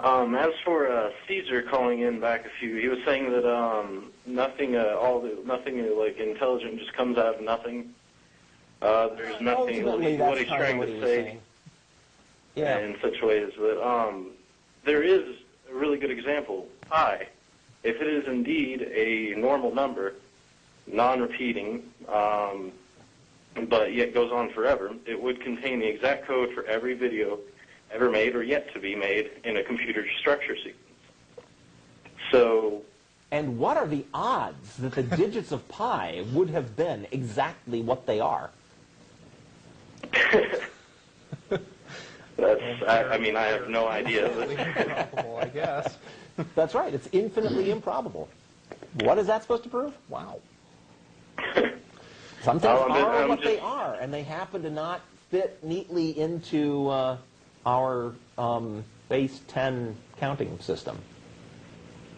As for Caesar calling in back a few, he was saying that nothing like intelligent just comes out of nothing. There's nothing. What he's trying to say, yeah, in such ways. But there is a really good example. Pi, if it is indeed a normal number, non-repeating, but yet goes on forever, it would contain the exact code for every video ever made or yet to be made in a computer structure sequence. So, and what are the odds that the digits of pi would have been exactly what they are? I mean, I have no idea. Improbable, I guess. That's right. It's infinitely improbable. What is that supposed to prove? Wow. Some things are what they are, and they happen to not fit neatly into our base 10 counting system.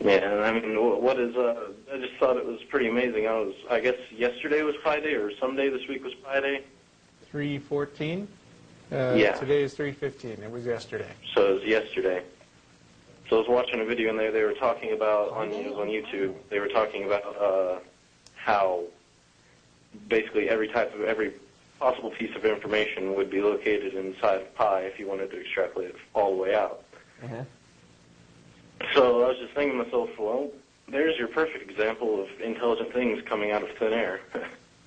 Yeah, and I mean, what is? I just thought it was pretty amazing. I guess yesterday was Pi Day, or someday this week was Pi Day. 3/14. Yeah. Today is 3/15. It was yesterday. So it was yesterday. So I was watching a video, and they were talking about on YouTube. They were talking about how basically every possible piece of information would be located inside of pi if you wanted to extrapolate it all the way out. Uh-huh. So I was just thinking to myself, well, there's your perfect example of intelligent things coming out of thin air.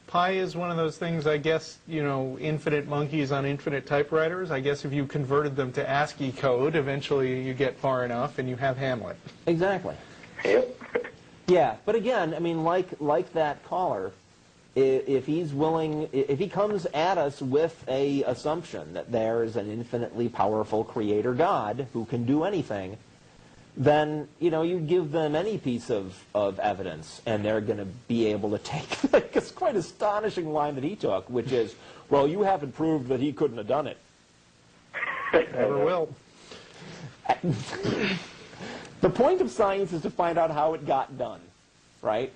Pi is one of those things, I guess, you know, infinite monkeys on infinite typewriters. I guess if you converted them to ASCII code, eventually you get far enough and you have Hamlet. Exactly. Yep. Yeah, but again, I mean, like that caller, if he's willing, if he comes at us with a assumption that there is an infinitely powerful creator God who can do anything, then, you know, you give them any piece of evidence, and they're going to be able to take like, it's quite an astonishing line that he took, which is, well, you haven't proved that he couldn't have done it. Never will. The point of science is to find out how it got done, right?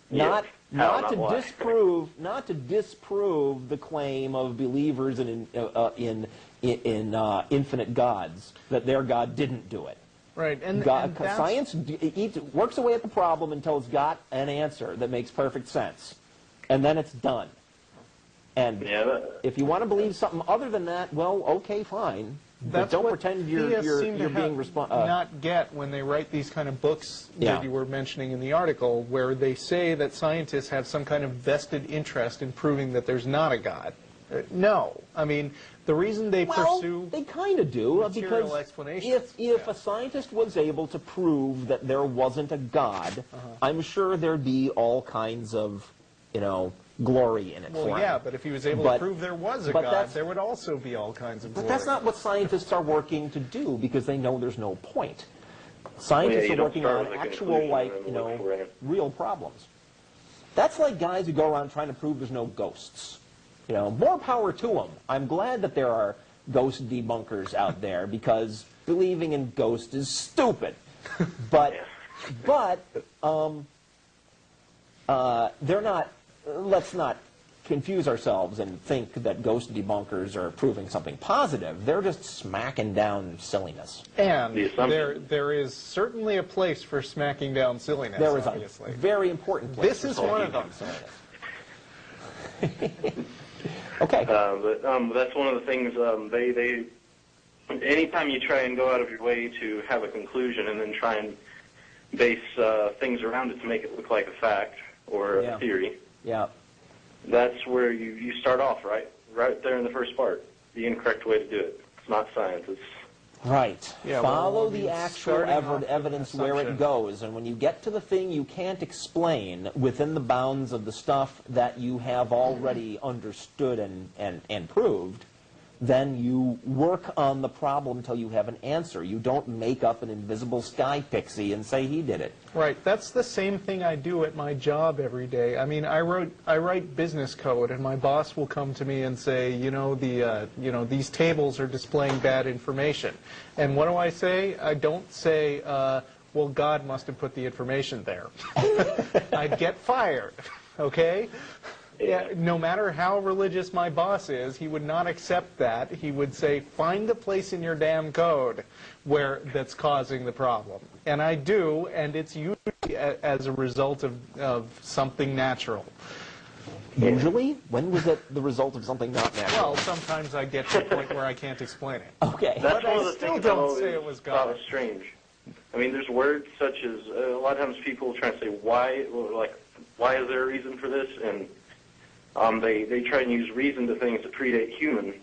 Yes. Not to disprove the claim of believers in infinite gods that their God didn't do it. Right, and science works away at the problem until it's got an answer that makes perfect sense, and then it's done. And if you want to believe something other than that, well, okay, fine. But don't pretend you're being responsible. Not get when they write these kind of books that you were mentioning in the article, where they say that scientists have some kind of vested interest in proving that there's not a God. No, I mean the reason they pursue they kind of do because if a scientist was able to prove that there wasn't a God, I'm sure there'd be all kinds of, you know, glory in it. Well, yeah, but if he was able to prove there was a God, there would also be all kinds of glory. But that's not what scientists are working to do, because they know there's no point. Scientists are working on actual, like, you know, real problems. That's like guys who go around trying to prove there's no ghosts. You know, more power to them. I'm glad that there are ghost debunkers out there, because believing in ghosts is stupid. But they're not. Let's not confuse ourselves and think that ghost debunkers are proving something positive. They're just smacking down silliness. And there is certainly a place for smacking down silliness, there is obviously. A very important place. This is one of them. Okay. But that's one of the things anytime you try and go out of your way to have a conclusion and then try and base things around it to make it look like a fact or a theory, that's where you start off, right there in the first part. The incorrect way to do it. It's not science. It's right. Yeah, follow the actual evidence where it goes, and when you get to the thing you can't explain within the bounds of the stuff that you have already understood and proved, then you work on the problem until you have an answer. You don't make up an invisible sky pixie and say he did it. Right. That's the same thing I do at my job every day. I mean, I write business code, and my boss will come to me and say, you know, these tables are displaying bad information. And what do I say? I don't say, well, God must have put the information there. I'd get fired. Okay. Yeah, no matter how religious my boss is, he would not accept that. He would say, find the place in your damn code where that's causing the problem. And I do, and it's usually as a result of something natural. Usually? When was it the result of something not natural? Well, sometimes I get to the point where I can't explain it. Okay. That's But one I of the still things don't I've always say it was thought God. was strange. I mean, there's words such as a lot of times people try to say why, like why is there a reason for this, and they try and use reason to things that predate human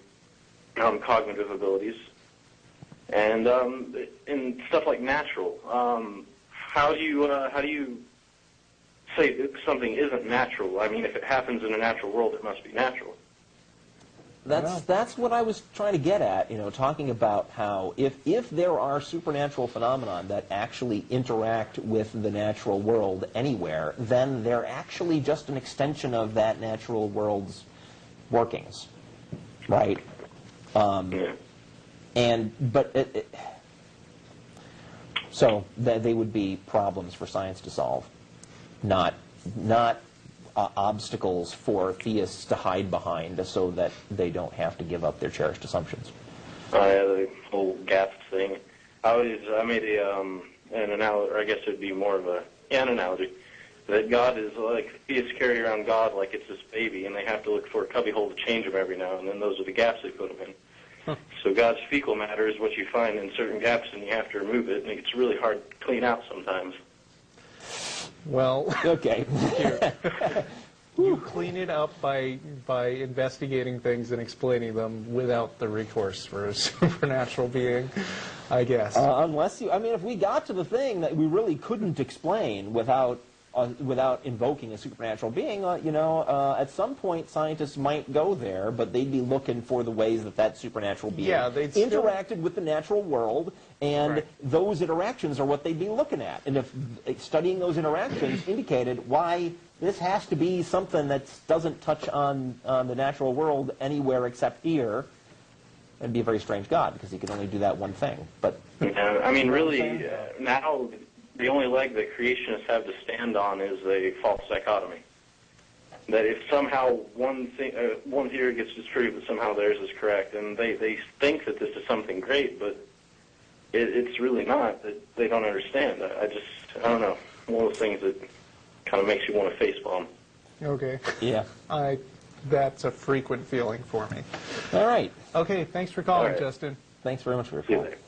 cognitive abilities, and stuff like natural. How do you say that something isn't natural? I mean, if it happens in a natural world, it must be natural. That's what I was trying to get at, talking about how if there are supernatural phenomena that actually interact with the natural world anywhere, then they're actually just an extension of that natural world's workings, right? So they would be problems for science to solve, not obstacles for theists to hide behind so that they don't have to give up their cherished assumptions. Yeah, the whole gap thing. I made an analogy, or I guess it would be more of an analogy, that God is like, theists carry around God like it's this baby, and they have to look for a cubbyhole to change him every now and then. Those are the gaps they put him in. So God's fecal matter is what you find in certain gaps, and you have to remove it, and it's really hard to clean out sometimes. Well, okay. You clean it up by investigating things and explaining them without the recourse for a supernatural being, I guess. Unless if we got to the thing that we really couldn't explain without invoking a supernatural being, at some point scientists might go there, but they'd be looking for the ways that supernatural being interacted with the natural world, and those interactions are what they'd be looking at. And if studying those interactions indicated why this has to be something that doesn't touch on the natural world anywhere except here, it'd be a very strange God, because he could only do that one thing. But really, now the only leg that creationists have to stand on is a false dichotomy. That if somehow one theory gets disproved, that somehow theirs is correct, and they think that this is something great, but it's really not. That they don't understand. I don't know. One of those things that kind of makes you want to facepalm. Okay. Yeah. That's a frequent feeling for me. All right. Okay, thanks for calling, All right. Justin. Thanks very much for your See you call. later.